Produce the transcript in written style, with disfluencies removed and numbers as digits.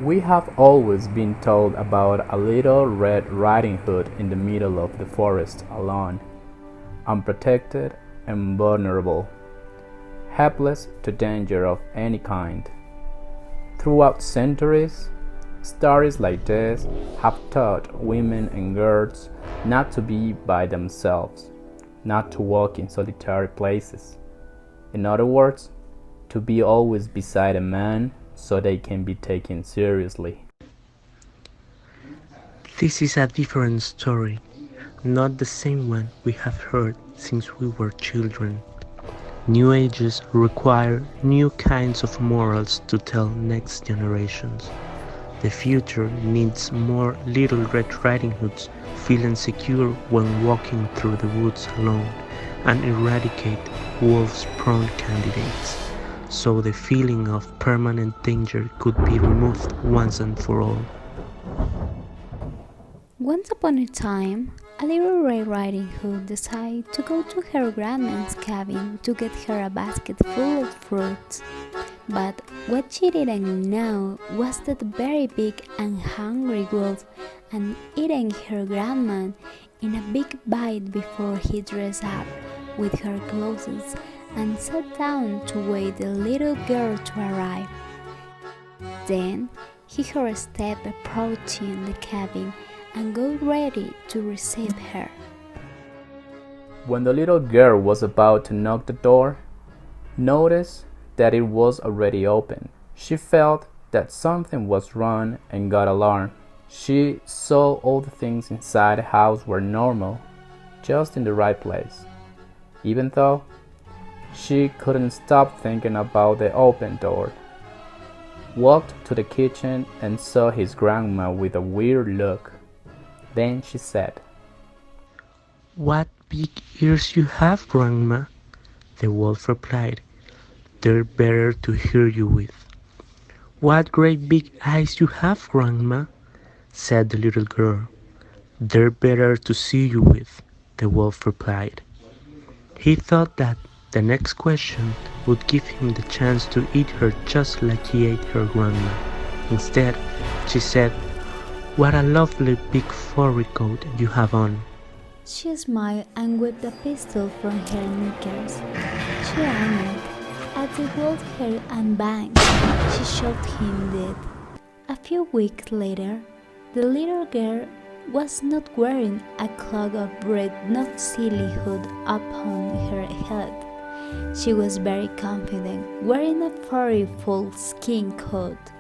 We have always been told about a little Red Riding Hood in the middle of the forest alone, unprotected and vulnerable, helpless to danger of any kind. Throughout centuries, stories like this have taught women and girls not to be by themselves, not to walk in solitary places. In other words, to be always beside a man so they can be taken seriously. This is a different story, not the same one we have heard since we were children. New ages require new kinds of morals to tell next generations. The future needs more Little Red Riding Hoods feeling secure when walking through the woods alone and eradicate wolves-prone candidates, so the feeling of permanent danger could be removed once and for all. Once upon a time, a little Red Riding Hood decided to go to her grandma's cabin to get her a basket full of fruits. But what she didn't know was that a very big and hungry wolf had eaten her grandma in a big bite before he dressed up with her clothes and sat down to wait the little girl to arrive. Then he heard a step approaching the cabin and got ready to receive her. When the little girl was about to knock the door, noticed that it was already open. She felt that something was wrong and got alarmed. She saw all the things inside the house were normal, just in the right place, even though she couldn't stop thinking about the open door. Walked to the kitchen and saw his grandma with a weird look. Then she said, "What big ears you have, Grandma," the wolf replied. "They're better to hear you with." "What great big eyes you have, Grandma," said the little girl. "They're better to see you with," the wolf replied. He thought that the next question would give him the chance to eat her just like he ate her grandma. Instead, she said, "What a lovely big furry coat you have on." She smiled and whipped a pistol from her knickers. She aimed at the wolf's head and bang! She shot him dead. A few weeks later, the little girl was not wearing a cloak of red not silly hood upon her head. She was very confident, wearing a furry full skin coat.